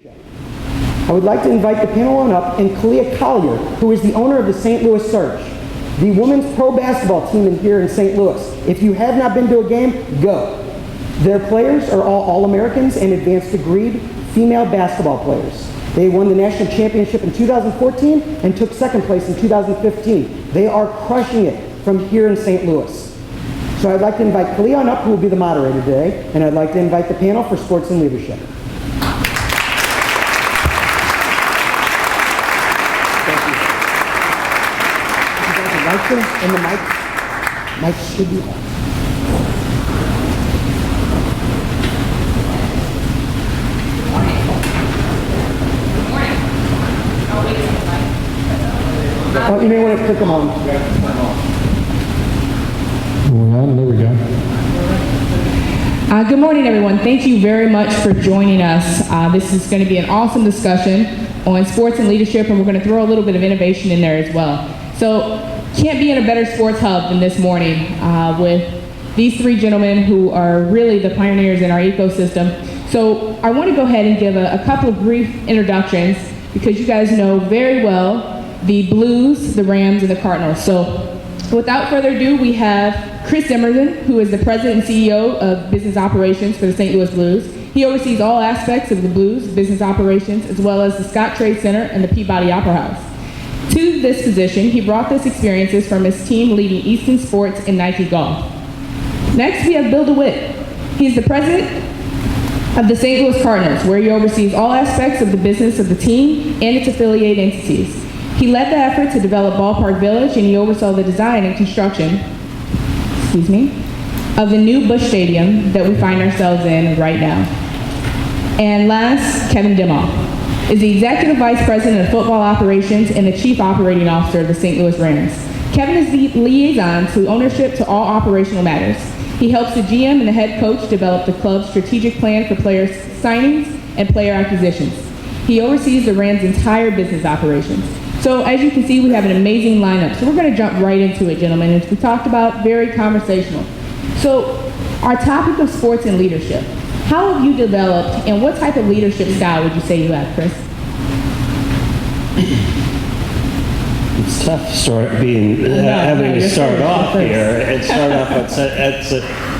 I would like to invite the panel on up and Collier, who is the owner of the St. Louis Surge, the women's pro basketball team here in St. Louis. If you have not been to a game, go. Their players are all All-Americans and advanced degreed female basketball players. They won the national championship in 2014 and took second place in 2015. They are crushing it from here in St. Louis. So I'd like to invite Khalia on up, who will be the moderator today, and I'd like to invite the panel for Sports and Leadership. And the mic should be on. Oh, you may want to click them on. There we go. Good morning, everyone. Thank you very much for joining us. This is going to be an awesome discussion on sports and leadership, and we're going to throw a little bit of innovation in there as well. So, can't be in a better sports hub than this morning with these three gentlemen who are really the pioneers in our ecosystem. So I want to go ahead and give a couple of brief introductions because you guys know very well the Blues, the Rams, and the Cardinals. So without further ado, we have Chris Zimmerman, who is the president and CEO of business operations for the St. Louis Blues. He oversees all aspects of the Blues business operations, as well as the Scott Trade Center and the Peabody Opera House. To this position, he brought those experiences from his team leading Easton Sports and Nike Golf. Next, we have Bill DeWitt. He's the president of the St. Louis Cardinals, where he oversees all aspects of the business of the team and its affiliate entities. He led the effort to develop Ballpark Village, and he oversaw the design and construction, of the new Busch Stadium that we find ourselves in right now. And last, Kevin Demoff is the Executive Vice President of Football Operations and the Chief Operating Officer of the St. Louis Rams. Kevin is the liaison to ownership to all operational matters. He helps the GM and the head coach develop the club's strategic plan for player signings and player acquisitions. He oversees the Rams' entire business operations. So as you can see, we have an amazing lineup. So we're going to jump right into it, gentlemen. As we talked about, very conversational. So our topic of sports and leadership. How have you developed, and what type of leadership style would you say you have, Chris? It's tough having to start off here and start off at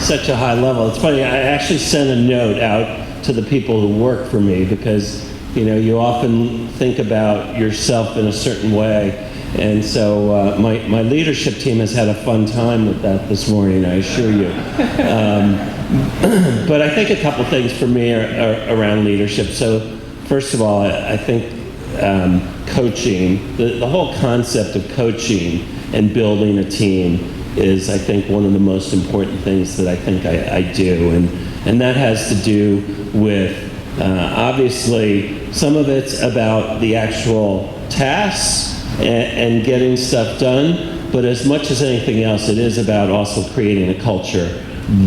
such a high level. It's funny, I actually sent a note out to the people who work for me because, you often think about yourself in a certain way. And so my leadership team has had a fun time with that this morning, I assure you. But I think a couple things for me are around leadership. So first of all, I think coaching, the whole concept of coaching and building a team is, I think, one of the most important things that I think I do. And that has to do with, obviously, some of it's about the actual tasks and getting stuff done, but as much as anything else, it is about also creating a culture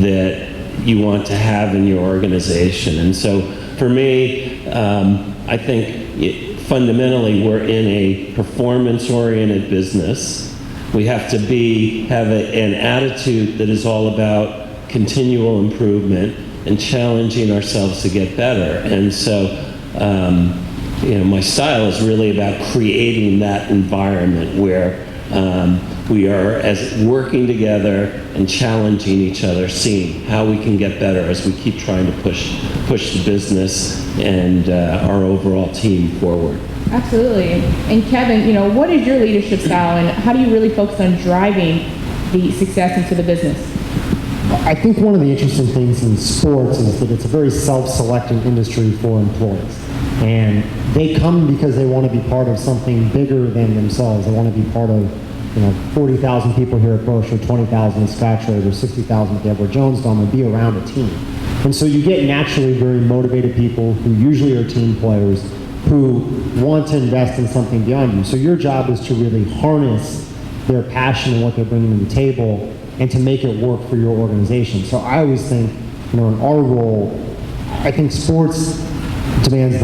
that you want to have in your organization. And so for me, I think fundamentally we're in a performance-oriented business. We have to have an attitude that is all about continual improvement and challenging ourselves to get better. And so my style is really about creating that environment where we are working together and challenging each other, seeing how we can get better as we keep trying to push the business and our overall team forward. Absolutely. And Kevin, what is your leadership style, and how do you really focus on driving the success into the business? I think one of the interesting things in sports is that it's a very self-selecting industry for employees. And they come because they want to be part of something bigger than themselves. They want to be part of 40,000 people here at Busch, or 20,000 at Scottrade, or 60,000 at Edward Jones Dome, and be around a team. And so you get naturally very motivated people who usually are team players who want to invest in something beyond you. So your job is to really harness their passion and what they're bringing to the table and to make it work for your organization. So I always think, in our role, I think sports demands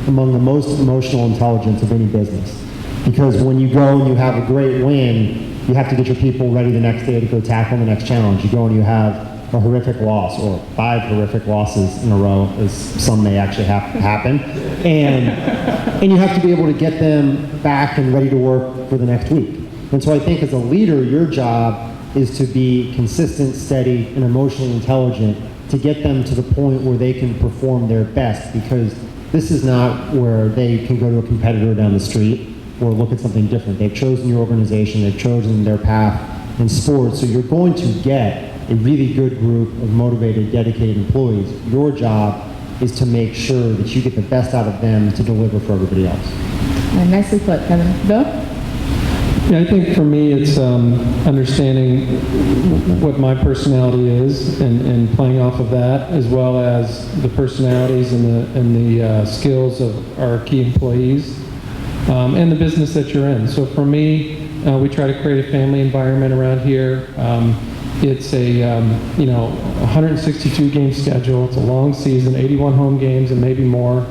among the most emotional intelligence of any business. Because when you go and you have a great win, you have to get your people ready the next day to go tackle the next challenge. You go and you have a horrific loss or 5 horrific losses in a row, as some may actually happen, and you have to be able to get them back and ready to work for the next week. And so I think as a leader, your job is to be consistent, steady, and emotionally intelligent to get them to the point where they can perform their best, because this is not where they can go to a competitor down the street or look at something different. They've chosen your organization, they've chosen their path in sports, so you're going to get a really good group of motivated, dedicated employees. Your job is to make sure that you get the best out of them to deliver for everybody else. Nicely put, Kevin. Bill? Yeah, I think for me it's understanding what my personality is and playing off of that, as well as the personalities and the skills of our key employees and the business that you're in. So for me, we try to create a family environment around here. It's a 162 game schedule. It's a long season, 81 home games and maybe more,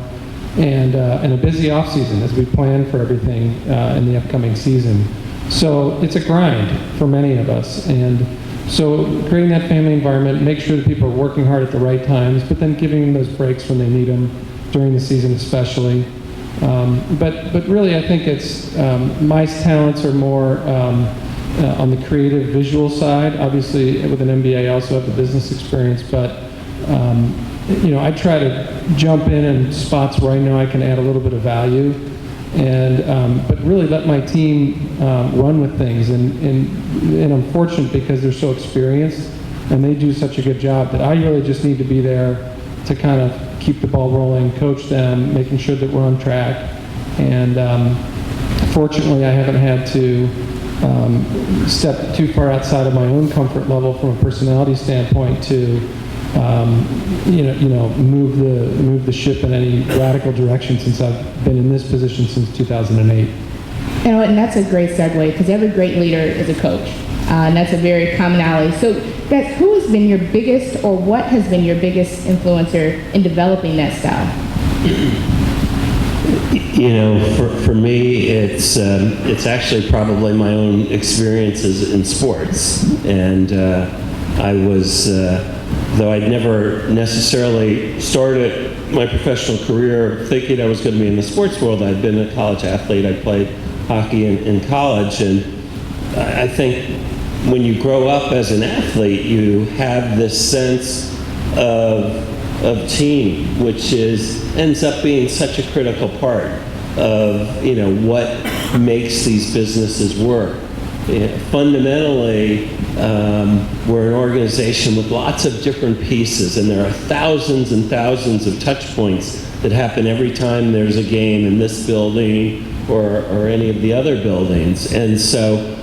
and a busy off season as we plan for everything in the upcoming season. So it's a grind for many of us, and so creating that family environment, make sure that people are working hard at the right times, but then giving them those breaks when they need them during the season especially. But really I think it's my talents are more on the creative visual side. Obviously with an MBA I also have the business experience, but I try to jump in spots where I know I can add a little bit of value, and but really let my team run with things, and I'm fortunate because they're so experienced and they do such a good job that I really just need to be there to kind of keep the ball rolling, coach them, making sure that we're on track. And fortunately I haven't had to step too far outside of my own comfort level from a personality standpoint to move the ship in any radical direction since I've been in this position since 2008. And that's a great segue, because every great leader is a coach, and that's a very commonality. So, Beth, who has been your biggest, or what has been your biggest influencer in developing that style? For me, it's actually probably my own experiences in sports, and I was, though I'd never necessarily started my professional career thinking I was going to be in the sports world. I'd been a college athlete. I played hockey in college, and I think when you grow up as an athlete, you have this sense of team, which ends up being such a critical part of what makes these businesses work. Fundamentally, we're an organization with lots of different pieces, and there are thousands and thousands of touch points that happen every time there's a game in this building or any of the other buildings. And so,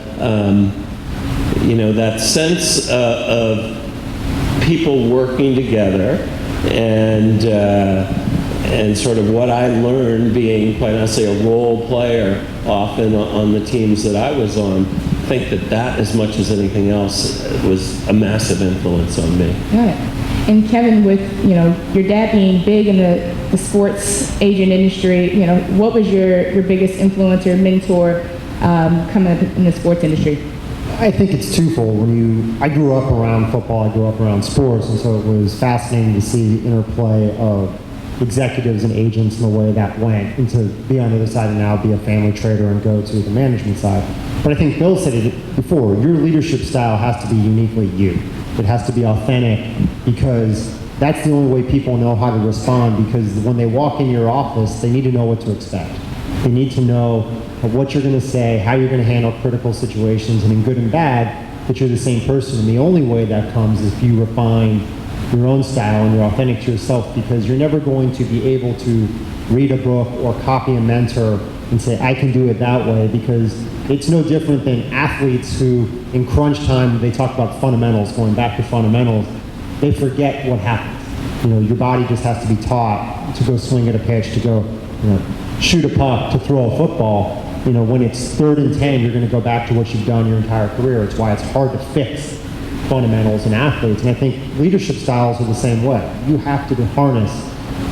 that sense of people working together and sort of what I learned being, quite honestly, a role player often on the teams that I was on, I think that as much as anything else was a massive influence on me. Got it. And Kevin, with your dad being big in the sports agent industry, what was your biggest influencer, mentor coming up in the sports industry? I think it's twofold. I grew up around football, I grew up around sports, and so it was fascinating to see the interplay of executives and agents and the way that went, and to be on the other side and now be a family trader and go to the management side. But I think Bill said it before, your leadership style has to be uniquely you. It has to be authentic, because that's the only way people know how to respond, because when they walk in your office, they need to know what to expect. They need to know what you're going to say, how you're going to handle critical situations, and in good and bad, that you're the same person. And the only way that comes is if you refine your own style and you're authentic to yourself, because you're never going to be able to read a book or copy a mentor and say, I can do it that way, because it's no different than athletes who, in crunch time, they talk about fundamentals, going back to fundamentals, they forget what happens. Your body just has to be taught to go swing at a pitch, to go shoot a puck, to throw a football. When it's 3rd and 10, you're going to go back to what you've done your entire career. It's why it's hard to fix fundamentals in athletes. And I think leadership styles are the same way. You have to harness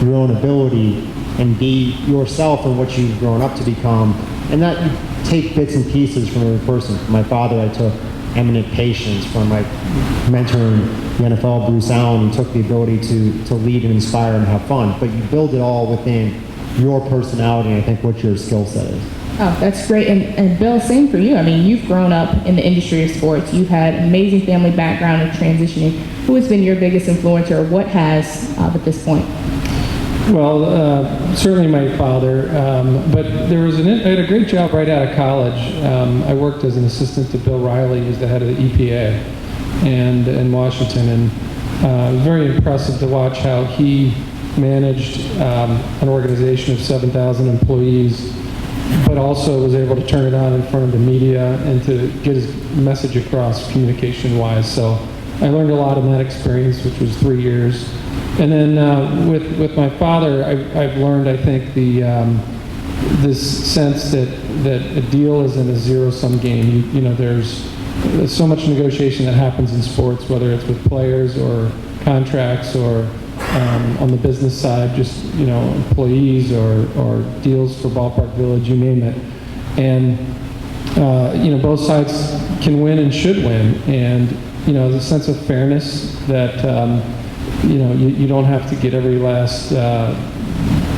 your own ability and be yourself and what you've grown up to become. And that you take bits and pieces from every person. From my father, I took eminent patience from like mentoring the NFL, Bruce Allen, who took the ability to lead and inspire and have fun. But you build it all within your personality and I think what your skill set is. Oh, that's great. And Bill, same for you. I mean, you've grown up in the industry of sports. You've had an amazing family background of transitioning. Who has been your biggest influencer, or what has at this point? Well, certainly my father, but I had a great job right out of college. I worked as an assistant to Bill Riley, who's the head of the EPA and in Washington, and it was very impressive to watch how he managed an organization of 7,000 employees, but also was able to turn it on in front of the media and to get his message across communication-wise. So I learned a lot in that experience, which was 3 years. And then with my father, I've learned, I think, this sense that a deal isn't a zero-sum game. There's so much negotiation that happens in sports, whether it's with players or contracts or on the business side, just employees or deals for Ballpark Village, you name it. And both sides can win and should win. And the sense of fairness that you don't have to get every last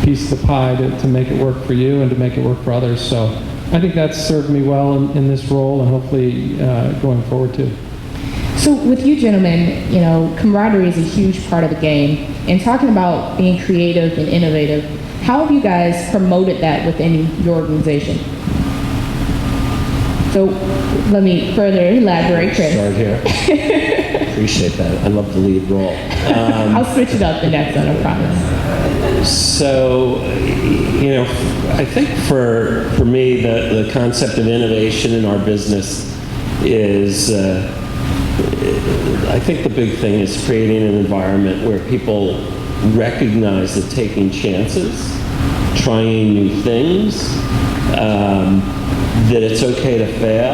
piece of the pie to make it work for you and to make it work for others. So I think that's served me well in this role and hopefully going forward too. So with you gentlemen, camaraderie is a huge part of the game. And talking about being creative and innovative, how have you guys promoted that within your organization? So let me further elaborate, Chris. Start here. Appreciate that. I love the lead role. I'll switch it up the next one, I promise. So, I think for me, the concept of innovation in our business is, I think the big thing is creating an environment where people recognize that taking chances, trying new things, that it's okay to fail,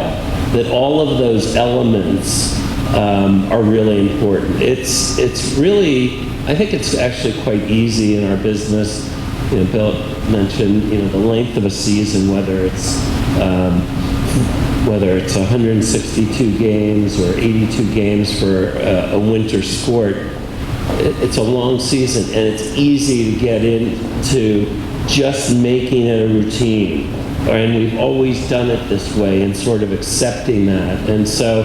that all of those elements are really important. It's really, I think it's actually quite easy in our business. Bill mentioned, the length of a season, whether it's 162 games or 82 games for a winter sport. It's a long season, and it's easy to get into just making it a routine. And we've always done it this way and sort of accepting that. And so,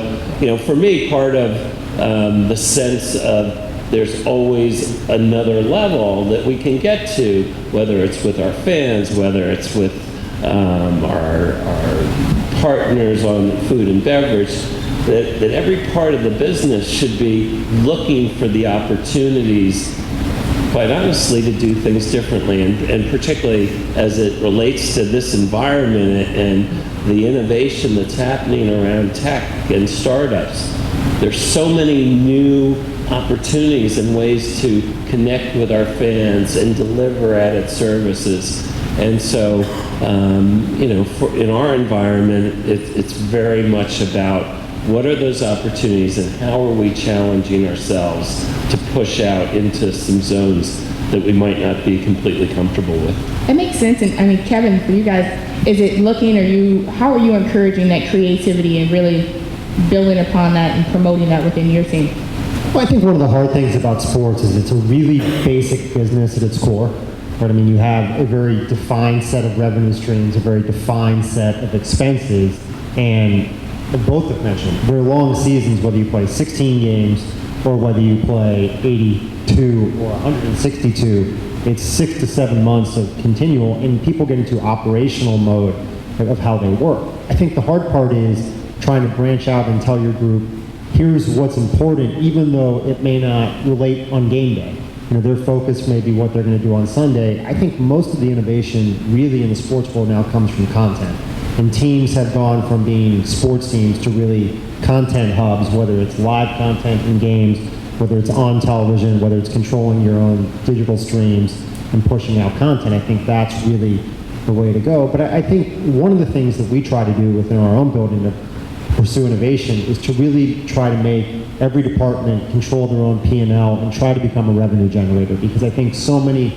for me, part of the sense of there's always another level that we can get to, whether it's with our fans, whether it's with our partners on food and beverage, that every part of the business should be looking for the opportunities, quite honestly, to do things differently, and particularly as it relates to this environment and the innovation that's happening around tech and startups. There's so many new opportunities and ways to connect with our fans and deliver added services. And so, in our environment, it's very much about what are those opportunities and how are we challenging ourselves to push out into some zones that we might not be completely comfortable with. That makes sense. And Kevin, for you guys, is it how are you encouraging that creativity and really building upon that and promoting that within your team? Well, I think one of the hard things about sports is it's a really basic business at its core. Right? You have a very defined set of revenue streams, a very defined set of expenses, and both have mentioned, there are long seasons, whether you play 16 games or whether you play 82 or 162. It's 6 to 7 months of continual, and people get into operational mode of how they work. I think the hard part is trying to branch out and tell your group, here's what's important, even though it may not relate on game day. Their focus may be what they're going to do on Sunday. I think most of the innovation really in the sports world now comes from content. And teams have gone from being sports teams to really content hubs, whether it's live content in games, whether it's on television, whether it's controlling your own digital streams and pushing out content. I think that's really the way to go. But I think one of the things that we try to do within our own building to pursue innovation is to really try to make every department control their own P&L and try to become a revenue generator, because I think so many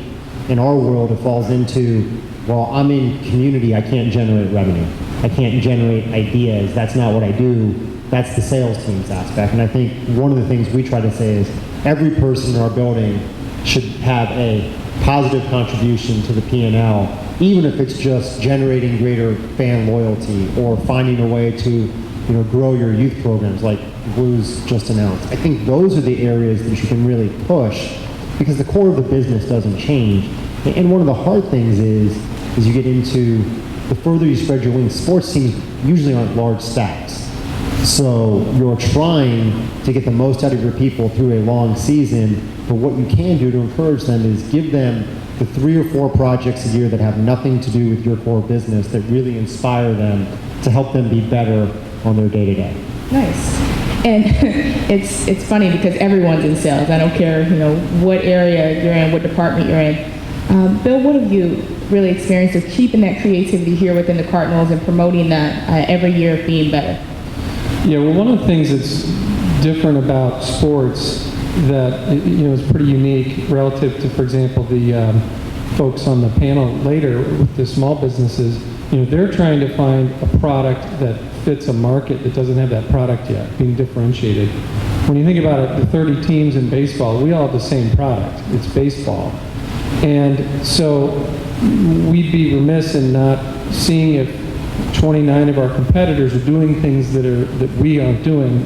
in our world it falls into, well, I'm in community, I can't generate revenue. I can't generate ideas. That's not what I do. that's the sales team's aspect. And I think one of the things we try to say is every person in our building should have a positive contribution to the P&L, even if it's just generating greater fan loyalty or finding a way to grow your youth programs like Blues just announced. I think those are the areas that you can really push because the core of the business doesn't change. And one of the hard things is you get into the further you spread your wings, sports teams usually aren't large staffs. So you're trying to get the most out of your people through a long season, but what you can do to encourage them is give them the 3 or 4 projects a year that have nothing to do with your core business that really inspire them to help them be better on their day-to-day. Nice. And it's funny because everyone's in sales. I don't care, what area you're in, what department you're in. Bill, what have you really experienced of keeping that creativity here within the Cardinals and promoting that every year of being better? Yeah, well, one of the things that's different about sports that is pretty unique relative to, for example, the folks on the panel later with the small businesses, they're trying to find a product that fits a market that doesn't have that product yet, being differentiated. When you think about it, the 30 teams in baseball, we all have the same product. It's baseball. And so we'd be remiss in not seeing if 29 of our competitors are doing things that we aren't doing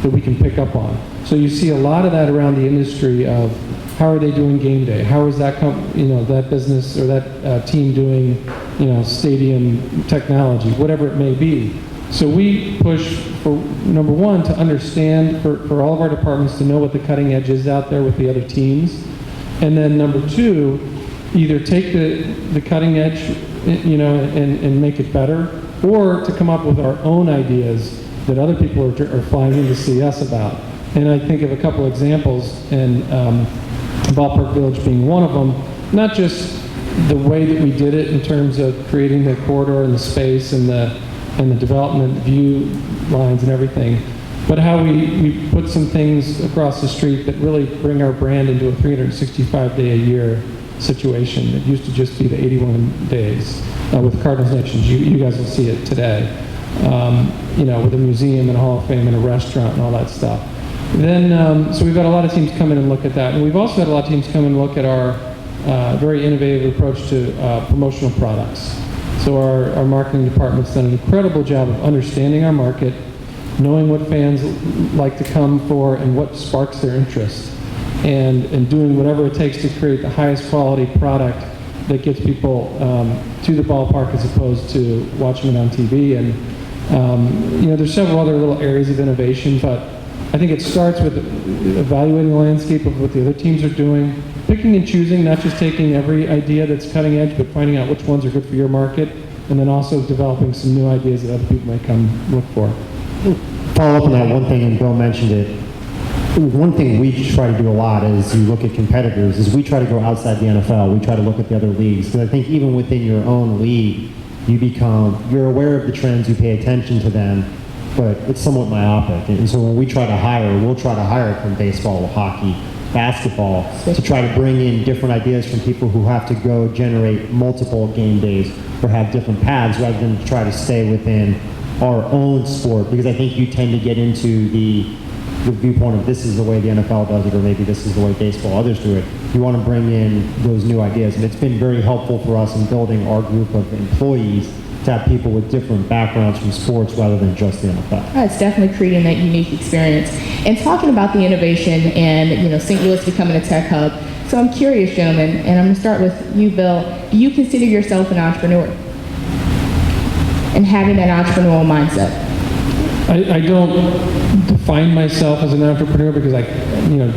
that we can pick up on. So you see a lot of that around the industry of how are they doing game day? How is that that business or that team doing stadium technology, whatever it may be. So we push for, number one, to understand for all of our departments to know what the cutting edge is out there with the other teams. And then number two, either take the cutting edge, and make it better, or to come up with our own ideas that other people are flying in to see us about. And I think of a couple examples, and Ballpark Village being one of them, not just the way that we did it in terms of creating the corridor and the space and the development view lines and everything, but how we put some things across the street that really bring our brand into a 365-day-a-year situation. It used to just be the 81 days with Cardinals Nations. You guys will see it today, with a museum and a Hall of Fame and a restaurant and all that stuff. Then, so we've had a lot of teams come in and look at that, and we've also had a lot of teams come and look at our very innovative approach to promotional products. So our marketing department's done an incredible job of understanding our market, knowing what fans like to come for and what sparks their interest, and doing whatever it takes to create the highest quality product that gets people to the ballpark as opposed to watching it on TV. And there's several other little areas of innovation, but I think it starts with evaluating the landscape of what the other teams are doing, picking and choosing, not just taking every idea that's cutting edge, but finding out which ones are good for your market, and then also developing some new ideas that other people might come look for. Follow up on that one thing, and Bill mentioned it. One thing we try to do a lot as you look at competitors is we try to go outside the NFL. We try to look at the other leagues, because I think even within your own league, you're aware of the trends, you pay attention to them, but it's somewhat myopic. And so when we try to hire, we'll try to hire from baseball, hockey, basketball, to try to bring in different ideas from people who have to go generate multiple game days or have different paths, rather than try to stay within our own sport, because I think you tend to get into the viewpoint of this is the way the NFL does it, or maybe this is the way baseball, others do it. You want to bring in those new ideas, and it's been very helpful for us in building our group of employees to have people with different backgrounds from sports rather than just the NFL. It's definitely creating that unique experience. And talking about the innovation and St. Louis becoming a tech hub, so I'm curious, gentlemen, and I'm going to start with you, Bill. Do you consider yourself an entrepreneur and having that entrepreneurial mindset? I don't define myself as an entrepreneur because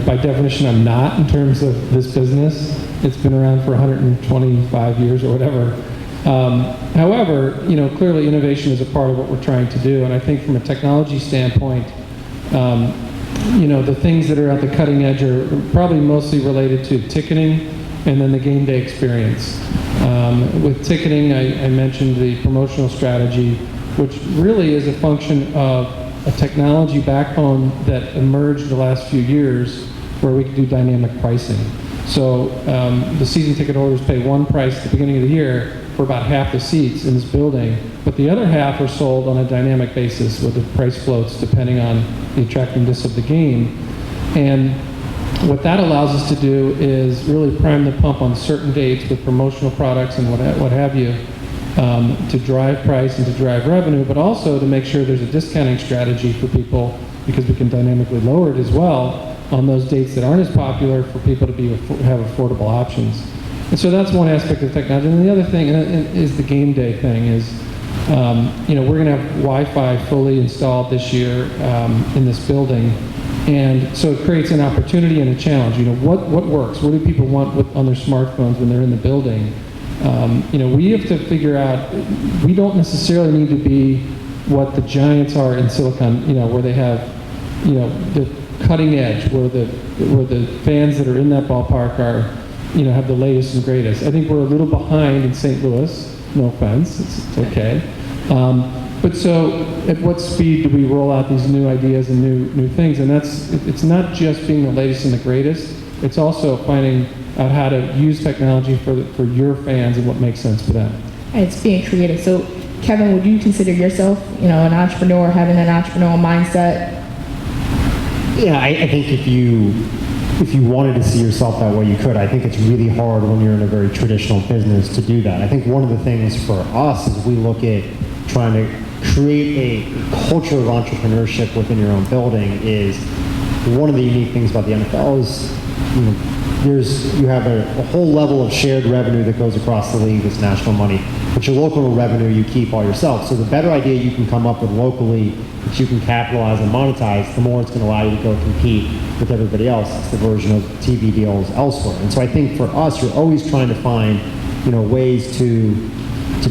by definition, I'm not in terms of this business. It's been around for 125 years or whatever. However, clearly innovation is a part of what we're trying to do, and I think from a technology standpoint, the things that are at the cutting edge are probably mostly related to ticketing and then the game day experience. With ticketing, I mentioned the promotional strategy, which really is a function of a technology backbone that emerged the last few years where we can do dynamic pricing. So the season ticket holders pay one price at the beginning of the year, for about half the seats in this building, but the other half are sold on a dynamic basis with the price floats depending on the attractiveness of the game. And what that allows us to do is really prime the pump on certain dates with promotional products and what have you, to drive price and to drive revenue, but also to make sure there's a discounting strategy for people, because we can dynamically lower it as well on those dates that aren't as popular, for people to have affordable options. And so that's one aspect of technology. And the other thing is the game day thing. Is we're going to have Wi-Fi fully installed this year in this building, and so it creates an opportunity and a challenge. What works? What do people want on their smartphones when they're in the building? We have to figure out. We don't necessarily need to be what the giants are in Silicon. Where they have, the cutting edge, where the fans that are in that ballpark are, have the latest and greatest. I think we're a little behind in St. Louis. No offense, it's okay. But so, at what speed do we roll out these new ideas and new things? And it's not just being the latest and the greatest. It's also finding out how to use technology for your fans and what makes sense for them. It's being creative. So, Kevin, would you consider yourself, an entrepreneur, having an entrepreneurial mindset? Yeah, I think if you wanted to see yourself that way, you could. I think it's really hard when you're in a very traditional business to do that. I think one of the things for us is we look at trying to create a culture of entrepreneurship within your own building. Is one of the unique things about the NFL is, you have a whole level of shared revenue that goes across the league that's national money, but your local revenue you keep all yourself. So the better idea you can come up with locally that you can capitalize and monetize, the more it's going to allow you to go compete with everybody else. It's the version of TV deals elsewhere. And so I think for us, you're always trying to find, ways to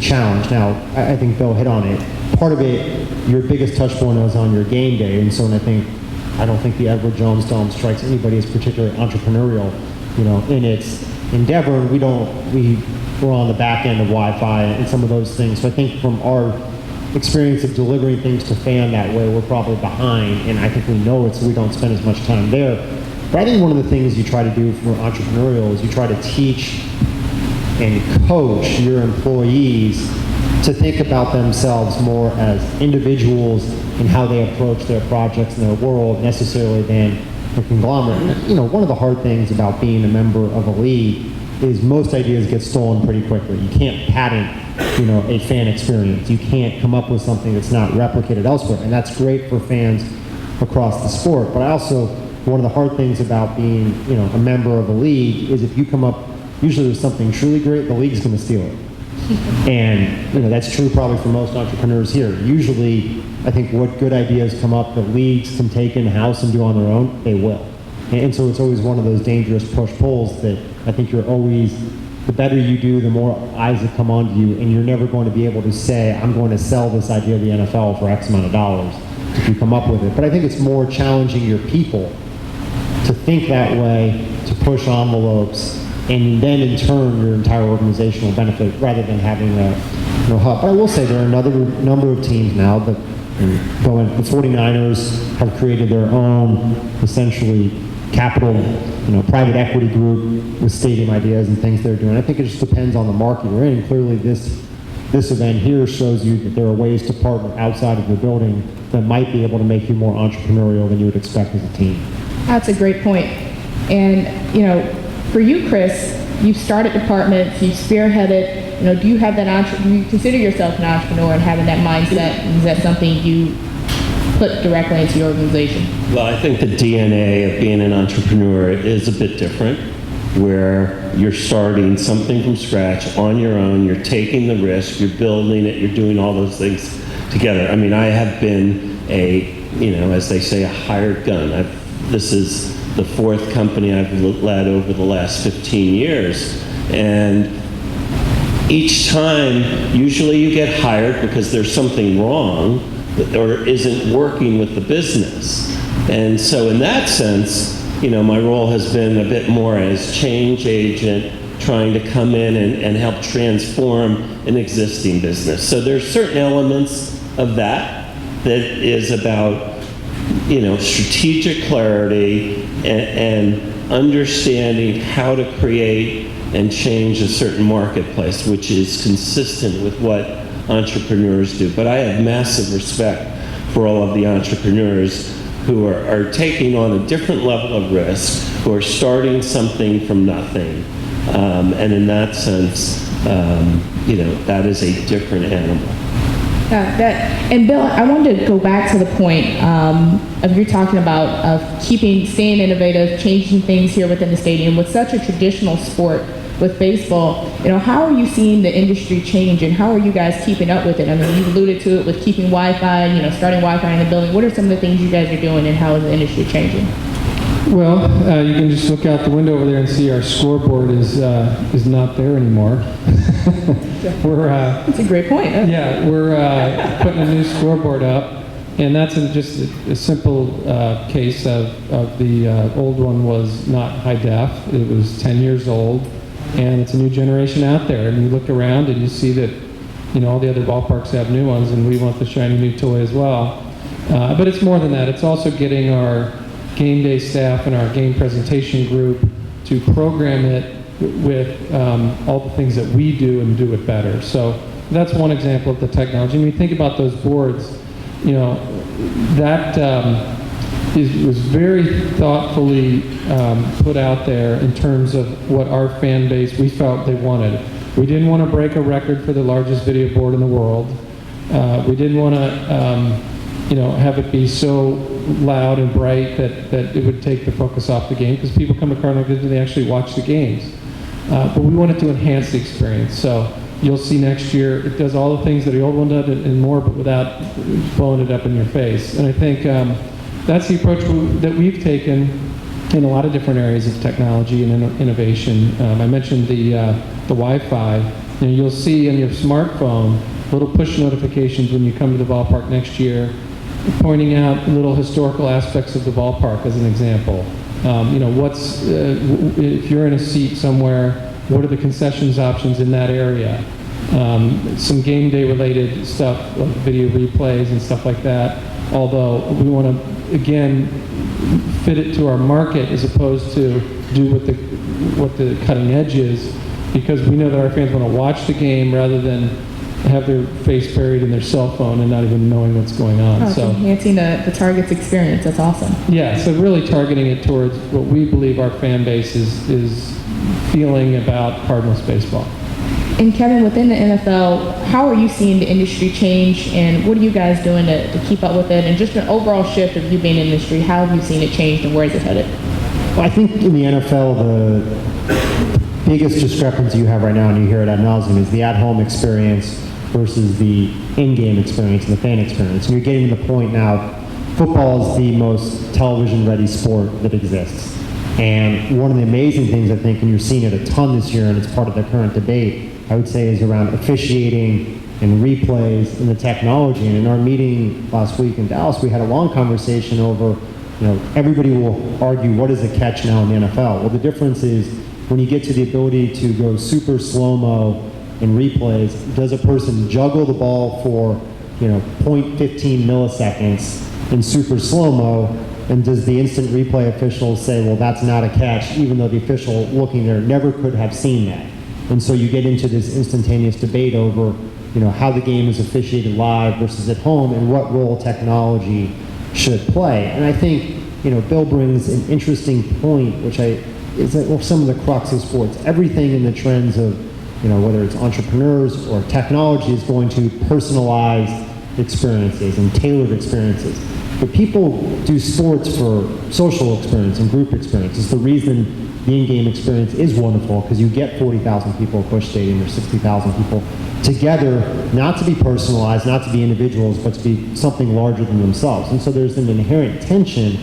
challenge. Now, I think Bill hit on it. Part of it, your biggest touch point was on your game day, and so I don't think the Edward Jones Dome strikes anybody as particularly entrepreneurial, in its endeavor. And we're on the back end of Wi-Fi and some of those things. So I think from our experience of delivering things to fan that way, we're probably behind, and I think we know it, so we don't spend as much time there. But I think one of the things you try to do for entrepreneurial is you try to teach and coach your employees to think about themselves more as individuals and how they approach their projects and their world necessarily than a conglomerate. One of the hard things about being a member of a league is most ideas get stolen pretty quickly. You can't patent, a fan experience. You can't come up with something that's not replicated elsewhere, and that's great for fans across the sport. But one of the hard things about being, a member of a league is if you come up, usually there's something truly great, the league's going to steal it. And that's true probably for most entrepreneurs here. Usually, I think what good ideas come up that leagues can take in-house and do on their own, they will. And so it's always one of those dangerous push-pulls that I think the better you do, the more eyes that come onto you, and you're never going to be able to say, I'm going to sell this idea of the NFL for X amount of dollars if you come up with it. But I think it's more challenging your people to think that way, to push envelopes, and then in turn your entire organization will benefit rather than having a hub. But I will say there are another number of teams now that the 49ers have created their own essentially capital, private equity group with stadium ideas and things they're doing. I think it just depends on the market you're in. And clearly this event here shows you that there are ways to partner outside of the building that might be able to make you more entrepreneurial than you would expect as a team. That's a great point. And, for you, Chris, you've started departments, you've spearheaded, do you consider yourself an entrepreneur and having that mindset? Is that something you put directly into your organization? Well, I think the DNA of being an entrepreneur is a bit different, where you're starting something from scratch on your own, you're taking the risk, you're building it, you're doing all those things together. I mean, I have been as they say, a hired gun. This is the fourth company I've led over the last 15 years. And each time, usually you get hired because there's something wrong or isn't working with the business. And so in that sense, my role has been a bit more as change agent, trying to come in and help transform an existing business. So there's certain elements of that is about strategic clarity and understanding how to create and change a certain marketplace, which is consistent with what entrepreneurs do. But I have massive respect for all of the entrepreneurs who are taking on a different level of risk, who are starting something from nothing. And in that sense, that is a different animal. And Bill, I wanted to go back to the point of you're talking about of staying innovative, changing things here within the stadium with such a traditional sport with baseball. How are you seeing the industry change, and how are you guys keeping up with it? I mean, you alluded to it with keeping Wi-Fi, starting Wi-Fi in the building. What are some of the things you guys are doing, and how is the industry changing? Well, you can just look out the window over there and see our scoreboard is not there anymore. That's a great point. Yeah, we're putting a new scoreboard up, and that's just a simple case of the old one was not high def. It was 10 years old, and it's a new generation out there. And you look around and you see that all the other ballparks have new ones, and we want the shiny new toy as well. But it's more than that. It's also getting our game day staff and our game presentation group to program it with all the things that we do and do it better. So that's one example of the technology. When you think about those boards, that was very thoughtfully put out there in terms of what our fan base, we felt they wanted. We didn't want to break a record for the largest video board in the world. We didn't want to have it be so loud and bright that it would take the focus off the game, because people come to Cardinals and they actually watch the games. But we wanted to enhance the experience. So you'll see next year it does all the things that the old one did and more, but without blowing it up in your face. And I think that's the approach that we've taken in a lot of different areas of technology and innovation. I mentioned the Wi-Fi. You'll see on your smartphone little push notifications when you come to the ballpark next year, pointing out little historical aspects of the ballpark as an example. If you're in a seat somewhere, what are the concessions options in that area? Some game day related stuff like video replays and stuff like that. Although we want to, again, fit it to our market as opposed to do what the cutting edge is, because we know that our fans want to watch the game rather than have their face buried in their cell phone and not even knowing what's going on. So enhancing the target's experience. That's awesome. Yeah, so really targeting it towards what we believe our fan base is feeling about Cardinals baseball. And Kevin, within the NFL, how are you seeing the industry change, and what are you guys doing to keep up with it? And just an overall shift of you being in the industry, how have you seen it change and where is it headed? Well, I think in the NFL, the biggest discrepancy you have right now, and you hear it ad nauseum, is the at-home experience versus the in-game experience and the fan experience. And you're getting to the point now, football is the most television-ready sport that exists. And one of the amazing things, I think, and you're seeing it a ton this year, and it's part of the current debate, I would say, is around officiating and replays and the technology. And in our meeting last week in Dallas, we had a long conversation over, everybody will argue, what is a catch now in the NFL? Well, the difference is when you get to the ability to go super slow-mo in replays, does a person juggle the ball for 0.15 milliseconds in super slow-mo, and does the instant replay official say, well, that's not a catch, even though the official looking there never could have seen that? And so you get into this instantaneous debate over how the game is officiated live versus at home and what role technology should play. And I think Bill brings an interesting point, which is some of the crux of sports. Everything in the trends of whether it's entrepreneurs or technology is going to personalize experiences and tailored experiences. But people do sports for social experience and group experience. It's the reason the in-game experience is wonderful, because you get 40,000 people at Busch Stadium or 60,000 people together, not to be personalized, not to be individuals, but to be something larger than themselves. And so there's an inherent tension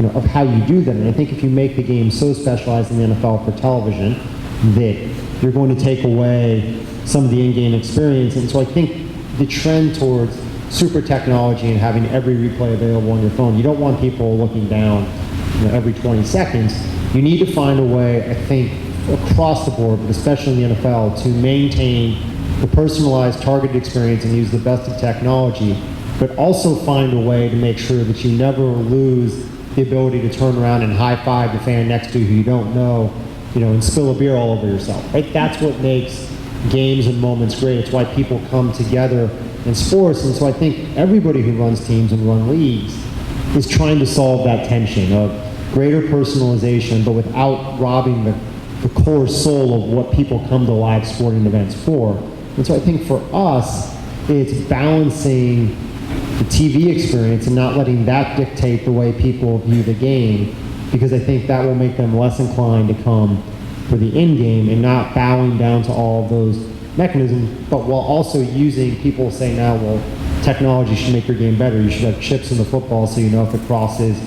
of how you do that. And I think if you make the game so specialized in the NFL for television that you're going to take away some of the in-game experience. And so I think the trend towards super technology and having every replay available on your phone, you don't want people looking down every 20 seconds. You need to find a way, I think, across the board, but especially in the NFL, to maintain the personalized, targeted experience and use the best of technology, but also find a way to make sure that you never lose the ability to turn around and high-five the fan next to you who you don't know and spill a beer all over yourself, right? That's what makes games and moments great. It's why people come together in sports. And so I think everybody who runs teams and run leagues is trying to solve that tension of greater personalization, but without robbing the core soul of what people come to live sporting events for. And so I think for us, it's balancing the TV experience and not letting that dictate the way people view the game, because I think that will make them less inclined to come for the end game and not bowing down to all of those mechanisms, but while also using, people say now, well, technology should make your game better. You should have chips in the football so you know if it crosses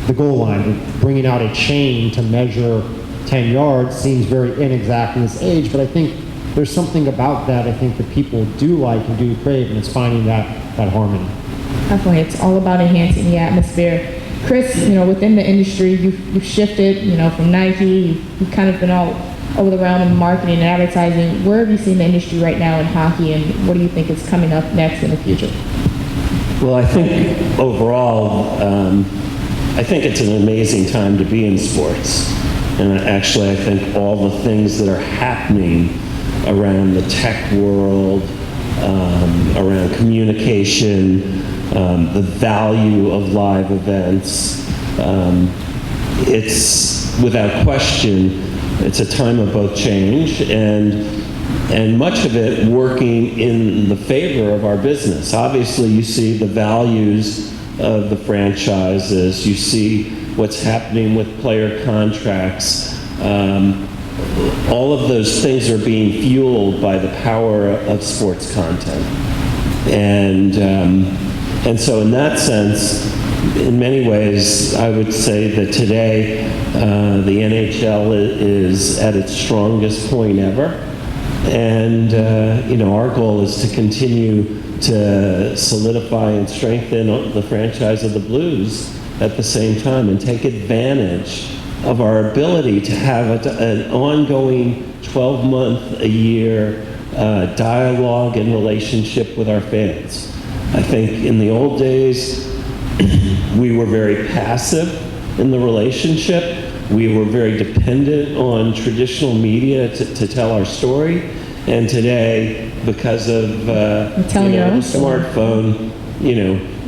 the goal line. And bringing out a chain to measure 10 yards seems very inexact in this age, but I think there's something about that I think that people do like and do crave, and it's finding that harmony. Definitely, it's all about enhancing the atmosphere. Chris, within the industry, you've shifted, from Nike, you've kind of been all over the realm of marketing and advertising. Where have you seen the industry right now in hockey, and what do you think is coming up next in the future? Well, I think overall, I think it's an amazing time to be in sports. And actually, I think all the things that are happening around the tech world, around communication, the value of live events, it's without question, it's a time of both change and much of it working in the favor of our business. Obviously, you see the values of the franchises, you see what's happening with player contracts. All of those things are being fueled by the power of sports content. And so in that sense, in many ways, I would say that today the NHL is at its strongest point ever. And our goal is to continue to solidify and strengthen the franchise of the Blues at the same time and take advantage of our ability to have an ongoing 12-month-a-year dialogue and relationship with our fans. I think in the old days, we were very passive in the relationship. We were very dependent on traditional media to tell our story. And today, because of the smartphone,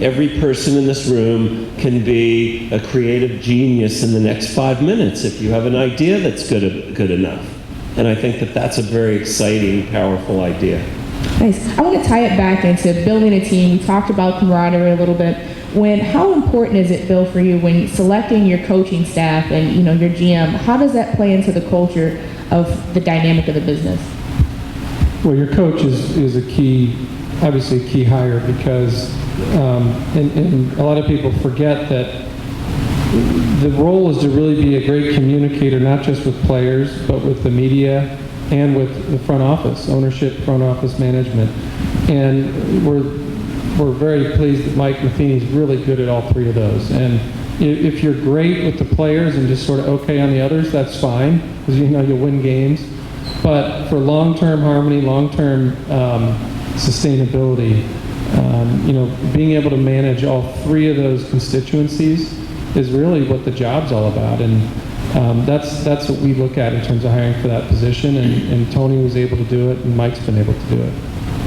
every person in this room can be a creative genius in the next 5 minutes if you have an idea that's good enough. And I think that that's a very exciting, powerful idea. Nice. I want to tie it back into building a team. We talked about camaraderie a little bit. How important is it, Bill, for you when selecting your coaching staff and your GM? How does that play into the culture of the dynamic of the business? Well, your coach is obviously a key hire because, and a lot of people forget that the role is to really be a great communicator, not just with players, but with the media and with the front office, ownership, front office management. And we're very pleased that Mike Matheny's really good at all three of those. And if you're great with the players and just sort of okay on the others, that's fine, because you'll win games. But for long-term harmony, long-term sustainability, being able to manage all three of those constituencies is really what the job's all about. And that's what we look at in terms of hiring for that position. And Tony was able to do it, and Mike's been able to do it.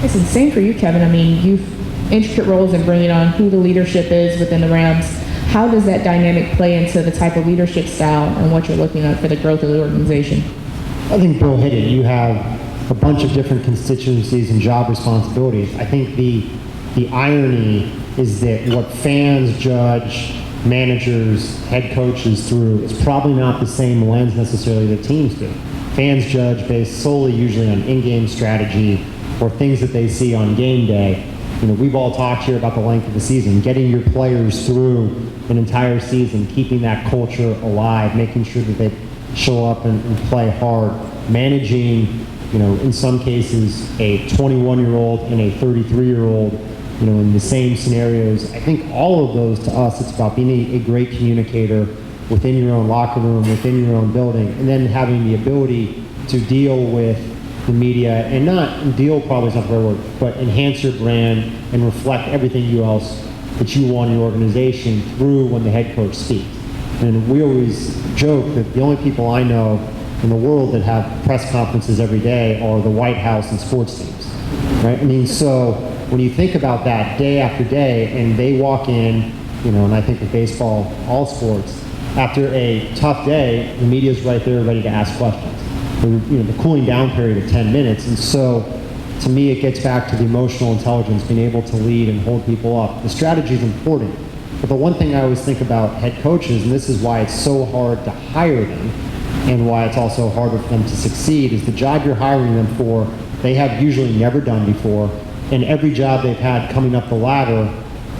It's the same for you, Kevin. I mean, you've intricate roles in bringing on who the leadership is within the Rams. How does that dynamic play into the type of leadership style and what you're looking at for the growth of the organization? I think Bill hit it. You have a bunch of different constituencies and job responsibilities. I think the irony is that what fans judge managers, head coaches through is probably not the same lens necessarily that teams do. Fans judge based solely usually on in-game strategy or things that they see on game day. We've all talked here about the length of the season, getting your players through an entire season, keeping that culture alive, making sure that they show up and play hard, managing, in some cases, a 21-year-old and a 33-year-old, in the same scenarios. I think all of those, to us, it's about being a great communicator within your own locker room, within your own building, and then having the ability to deal with the media, and not deal probably is not the right word, but enhance your brand and reflect everything else that you want in your organization through when the head coach speaks. And we always joke that the only people I know in the world that have press conferences every day are the White House and sports teams, right? I mean, so when you think about that day after day, and they walk in, you know, and I think with baseball, all sports, after a tough day, the media's right there ready to ask questions. The cooling down period of 10 minutes, and so to me, it gets back to the emotional intelligence, being able to lead and hold people up. The strategy is important, but the one thing I always think about head coaches, and this is why it's so hard to hire them, and why it's also harder for them to succeed, is the job you're hiring them for, they have usually never done before, and every job they've had coming up the ladder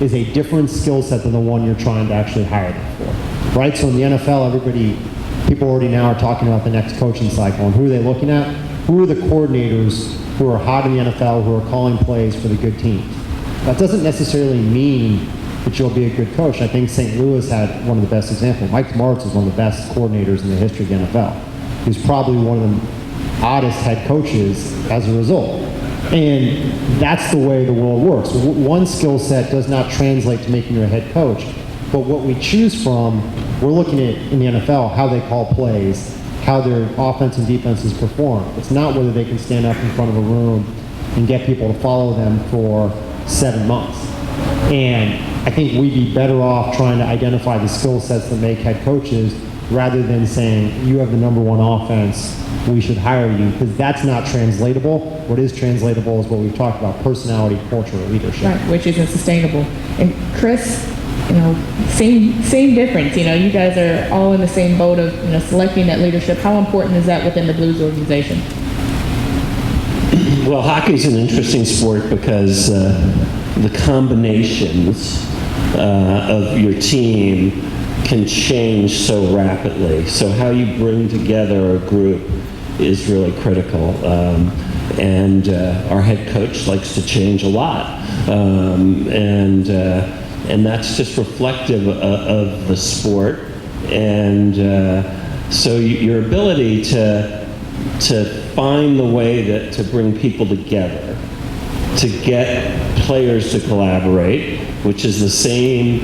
is a different skill set than the one you're trying to actually hire them for, right? So in the NFL, people already now are talking about the next coaching cycle, and who are they looking at? Who are the coordinators who are hot in the NFL, who are calling plays for the good teams? That doesn't necessarily mean that you'll be a good coach. I think St. Louis had one of the best examples. Mike Martz is one of the best coordinators in the history of the NFL. He's probably one of the oddest head coaches as a result. And that's the way the world works. One skill set does not translate to making you a head coach, but what we choose from, we're looking at in the NFL how they call plays, how their offense and defenses perform. It's not whether they can stand up in front of a room and get people to follow them for 7 months. And I think we'd be better off trying to identify the skill sets that make head coaches rather than saying, you have the number one offense, we should hire you, because that's not translatable. What is translatable is what we've talked about, personality, culture, leadership. Right, which isn't sustainable. And Chris, same difference. You guys are all in the same boat of, selecting that leadership. How important is that within the Blues organization? Well, hockey's an interesting sport because the combinations of your team can change so rapidly. So how you bring together a group is really critical. And our head coach likes to change a lot. And that's just reflective of the sport. And so your ability to find the way to bring people together, to get players to collaborate, which is the same,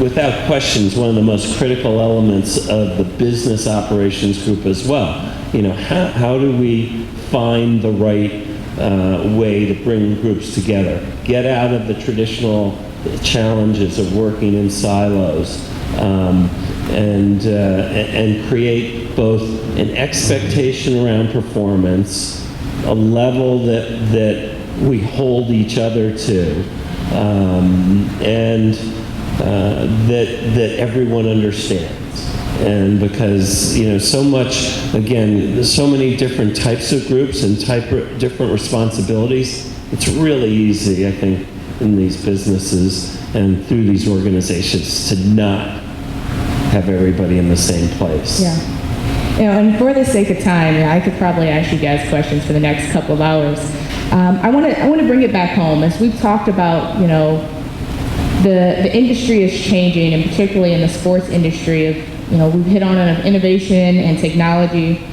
without questions, one of the most critical elements of the business operations group as well. How do we find the right way to bring groups together, get out of the traditional challenges of working in silos, and create both an expectation around performance, a level that we hold each other to, and that everyone understands. And because, so much, again, there's so many different types of groups and different responsibilities, it's really easy, I think, in these businesses and through these organizations to not have everybody in the same place. Yeah. And for the sake of time, I could probably ask you guys questions for the next couple of hours. I want to bring it back home. As we've talked about, the industry is changing, and particularly in the sports industry, we've hit on innovation and technology,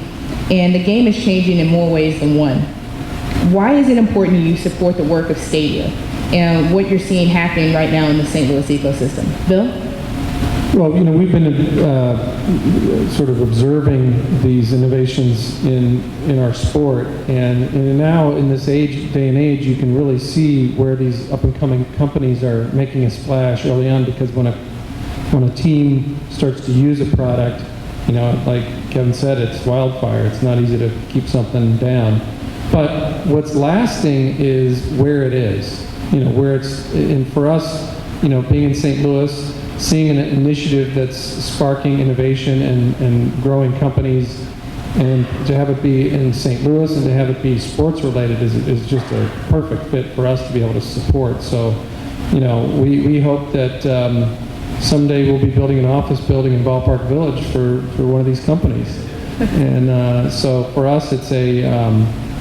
and the game is changing in more ways than one. Why is it important you support the work of Stadia and what you're seeing happening right now in the St. Louis ecosystem? Bill? Well, we've been sort of observing these innovations in our sport, and now in this day and age, you can really see where these up-and-coming companies are making a splash early on, because when a team starts to use a product, like Kevin said, it's wildfire. It's not easy to keep something down. But what's lasting is where it is, where it's, and for us, being in St. Louis, seeing an initiative that's sparking innovation and growing companies, and to have it be in St. Louis and to have it be sports related is just a perfect fit for us to be able to support. So, we hope that someday we'll be building an office building in Ballpark Village for one of these companies. And so for us, it's a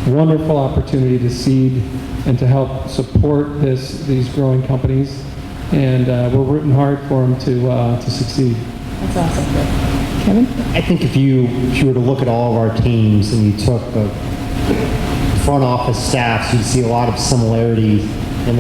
wonderful opportunity to seed and to help support these growing companies. And we're rooting hard for them to succeed. That's awesome. Kevin? I think if you were to look at all of our teams and you took the front office staffs, you'd see a lot of similarities in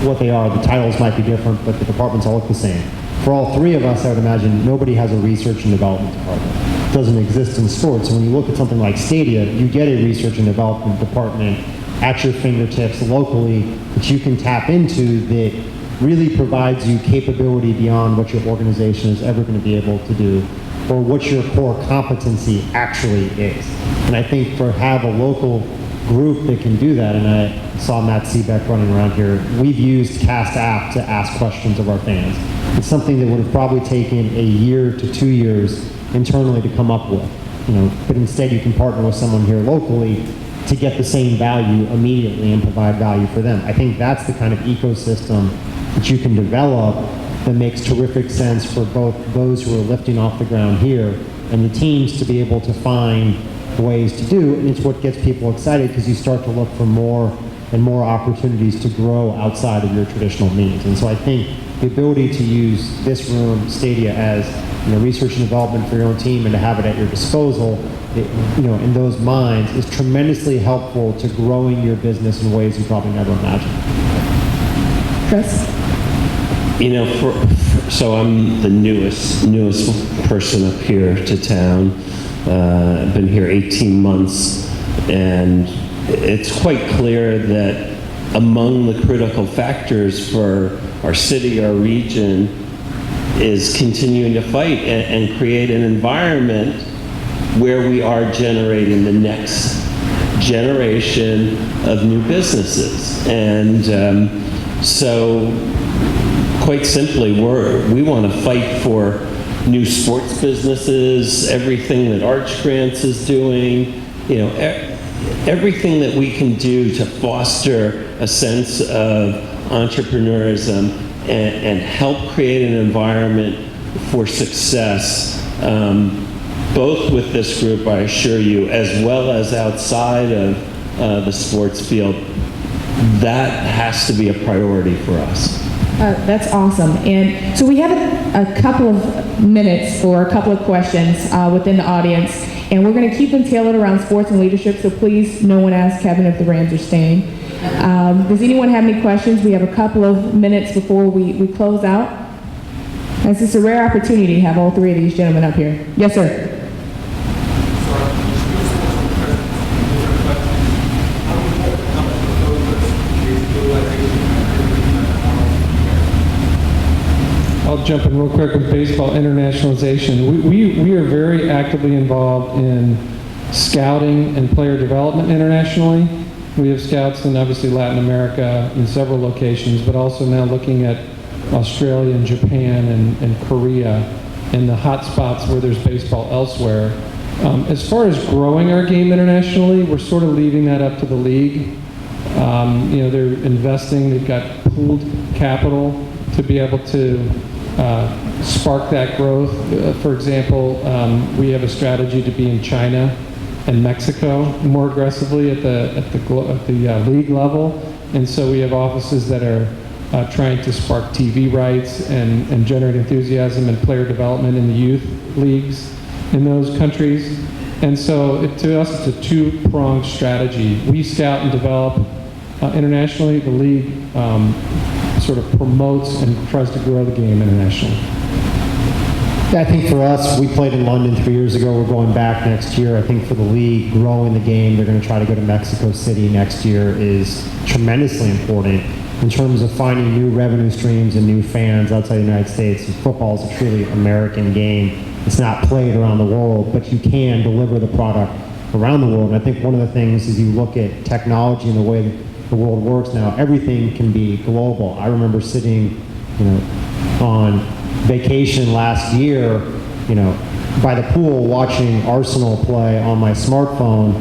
what they are. The titles might be different, but the departments all look the same. For all three of us, I would imagine nobody has a research and development department. doesn't exist in sports. And when you look at something like Stadia, you get a research and development department at your fingertips locally that you can tap into that really provides you capability beyond what your organization is ever going to be able to do, or what your core competency actually is. And I think have a local group that can do that, and I saw Matt Seebeck running around here, we've used Cast App to ask questions of our fans. It's something that would have probably taken a year to 2 years internally to come up with, but instead you can partner with someone here locally to get the same value immediately and provide value for them. I think that's the kind of ecosystem that you can develop that makes terrific sense for both those who are lifting off the ground here and the teams to be able to find ways to do, and it's what gets people excited because you start to look for more and more opportunities to grow outside of your traditional means. And so I think the ability to use this room, Stadia, as research and development for your own team and to have it at your disposal, in those minds is tremendously helpful to growing your business in ways you probably never imagined. Chris? So I'm the newest person up here to town. I've been here 18 months, and it's quite clear that among the critical factors for our city, our region, is continuing to fight and create an environment where we are generating the next generation of new businesses. And so quite simply, we want to fight for new sports businesses, everything that Arch Grants is doing, everything that we can do to foster a sense of entrepreneurism and help create an environment for success, both with this group, I assure you, as well as outside of the sports field. That has to be a priority for us. That's awesome. And so we have a couple of minutes for a couple of questions within the audience, and we're going to keep them tailored around sports and leadership, so please no one ask Kevin if the Rams are staying. Does anyone have any questions? We have a couple of minutes before we close out. This is a rare opportunity to have all three of these gentlemen up here. Yes, sir. I'll jump in real quick with baseball internationalization. We are very actively involved in scouting and player development internationally. We have scouts in obviously Latin America in several locations, but also now looking at Australia and Japan and Korea and the hot spots where there's baseball elsewhere. As far as growing our game internationally, we're sort of leaving that up to the league. They're investing, they've got pooled capital to be able to spark that growth. For example, we have a strategy to be in China and Mexico more aggressively at the league level, and so we have offices that are trying to spark TV rights and generate enthusiasm and player development in the youth leagues in those countries. And so to us, it's a two-pronged strategy. We scout and develop internationally. The league sort of promotes and tries to grow the game internationally. I think for us, we played in London 3 years ago. We're going back next year. I think for the league, growing the game, they're going to try to go to Mexico City next year, is tremendously important in terms of finding new revenue streams and new fans outside the United States. Football is a truly American game. It's not played around the world, but you can deliver the product around the world. And I think one of the things is you look at technology and the way the world works now, everything can be global. I remember sitting, on vacation last year, by the pool watching Arsenal play on my smartphone,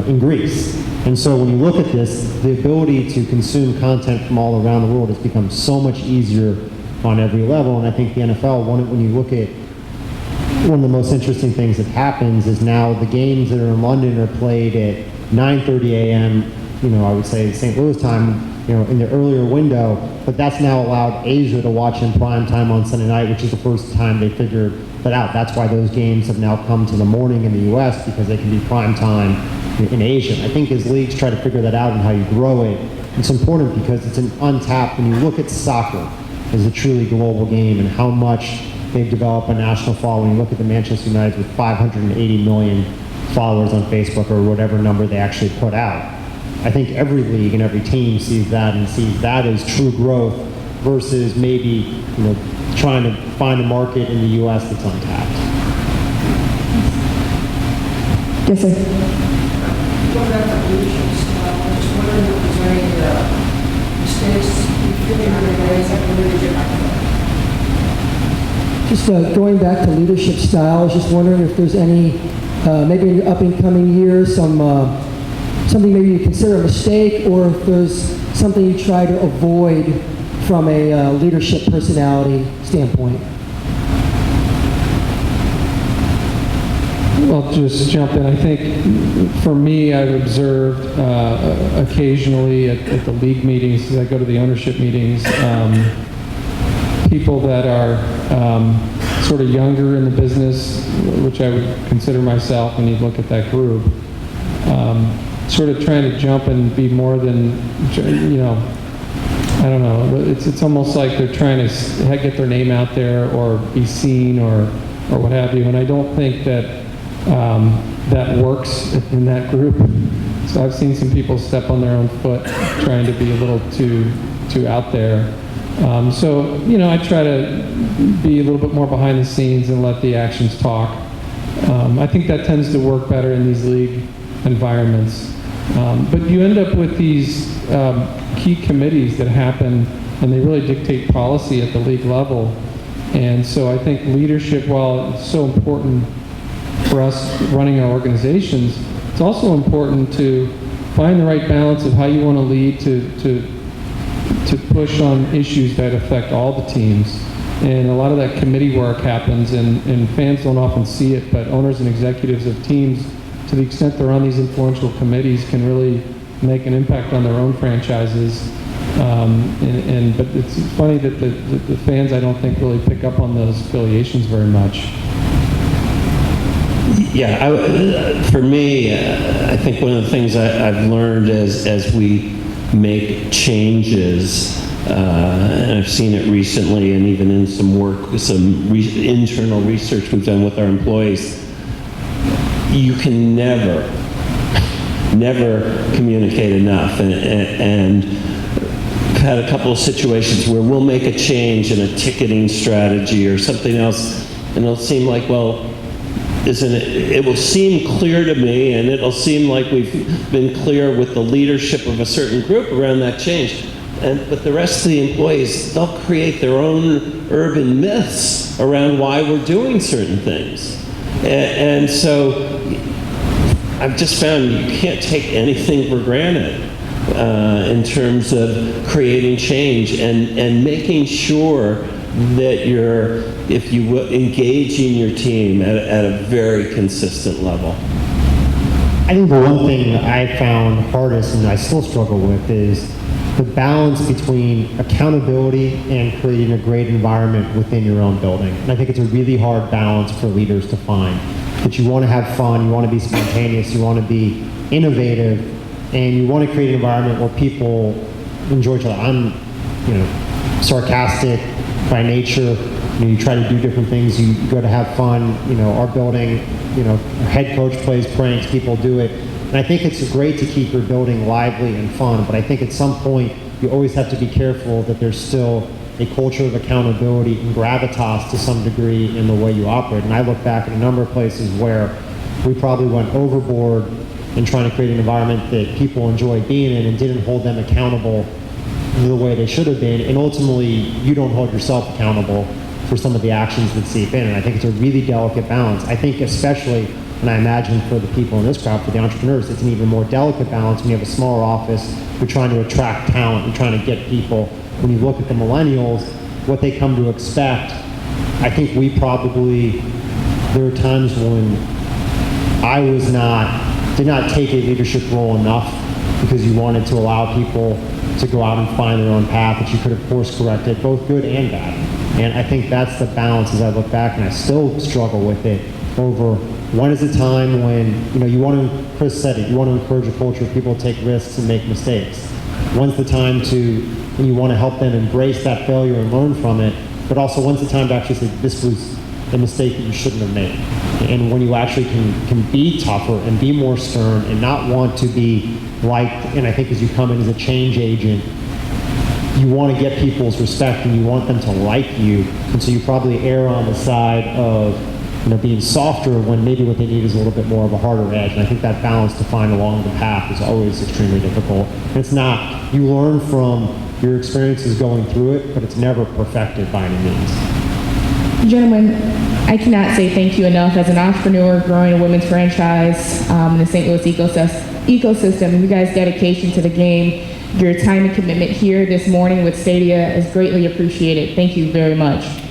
in Greece. And so when you look at this, the ability to consume content from all around the world has become so much easier on every level. And I think the NFL, when you look at one of the most interesting things that happens is now the games that are in London are played at 9:30 a.m., I would say St. Louis time, in the earlier window, but that's now allowed Asia to watch in prime time on Sunday night, which is the first time they figured that out. That's why those games have now come to the morning in the U.S., because they can be prime time in Asia. I think as leagues try to figure that out and how you grow it, it's important because it's an untapped, when you look at soccer as a truly global game and how much they've developed a national following. Look at the Manchester United with 580 million followers on Facebook or whatever number they actually put out. I think every league and every team sees that and sees that as true growth versus maybe, trying to find a market in the U.S. that's untapped. Yes, sir. Going back to leadership, I'm just wondering if there's any mistakes you feel in your ways of leadership. Just going back to leadership style, I was just wondering if there's any, maybe in the up and coming years, something maybe you consider a mistake, or if there's something you try to avoid from a leadership personality standpoint. I'll just jump in. I think for me, I've observed occasionally at the league meetings, as I go to the ownership meetings, people that are sort of younger in the business, which I would consider myself when you look at that group, sort of trying to jump and be more than, I don't know. It's almost like they're trying to get their name out there or be seen or what have you. And I don't think that that works in that group. So I've seen some people step on their own foot trying to be a little too out there. So, I try to be a little bit more behind the scenes and let the actions talk. I think that tends to work better in these league environments. But you end up with these key committees that happen, and they really dictate policy at the league level. And so I think leadership, while it's so important for us running our organizations, it's also important to find the right balance of how you want to lead to push on issues that affect all the teams. And a lot of that committee work happens, and fans don't often see it, but owners and executives of teams, to the extent they're on these influential committees, can really make an impact on their own franchises. But it's funny that the fans, I don't think, really pick up on those affiliations very much. Yeah, for me, I think one of the things I've learned as we make changes, and I've seen it recently, and even in some work, some internal research we've done with our employees, you can never communicate enough. And I've had a couple of situations where we'll make a change in a ticketing strategy or something else, and it'll seem like, well, it will seem clear to me, and it'll seem like we've been clear with the leadership of a certain group around that change. But the rest of the employees, they'll create their own urban myths around why we're doing certain things. And so I've just found you can't take anything for granted in terms of creating change and making sure that you're, if you will, engaging your team at a very consistent level. I think the one thing I found hardest, and I still struggle with, is the balance between accountability and creating a great environment within your own building. And I think it's a really hard balance for leaders to find. That you want to have fun, you want to be spontaneous, you want to be innovative, and you want to create an environment where people enjoy each other. I'm, sarcastic by nature. You try to do different things. You go to have fun. Our building, our head coach plays pranks. People do it. And I think it's great to keep your building lively and fun, but I think at some point you always have to be careful that there's still a culture of accountability and gravitas to some degree in the way you operate. And I look back at a number of places where we probably went overboard in trying to create an environment that people enjoy being in and didn't hold them accountable the way they should have been. And ultimately, you don't hold yourself accountable for some of the actions that seep in. And I think it's a really delicate balance. I think especially, and I imagine for the people in this crowd, for the entrepreneurs, it's an even more delicate balance when you have a smaller office, you're trying to attract talent, you're trying to get people. When you look at the millennials, what they come to expect, I think there were times when I did not take a leadership role enough because you wanted to allow people to go out and find their own path that you could have course corrected, both good and bad. And I think that's the balance as I look back, and I still struggle with it over when is the time when, you want to, Chris said it, you want to encourage a culture of people to take risks and make mistakes. When's the time when you want to help them embrace that failure and learn from it, but also when's the time to actually say this was a mistake that you shouldn't have made. And when you actually can be tougher and be more stern and not want to be liked, and I think as you come in as a change agent, you want to get people's respect and you want them to like you, and so you probably err on the side of being softer when maybe what they need is a little bit more of a harder edge. And I think that balance to find along the path is always extremely difficult. And it's not, you learn from your experiences going through it, but it's never perfected by any means. Gentlemen, I cannot say thank you enough. As an entrepreneur growing a women's franchise in the St. Louis ecosystem, you guys' dedication to the game, your time and commitment here this morning with Stadia is greatly appreciated. Thank you very much.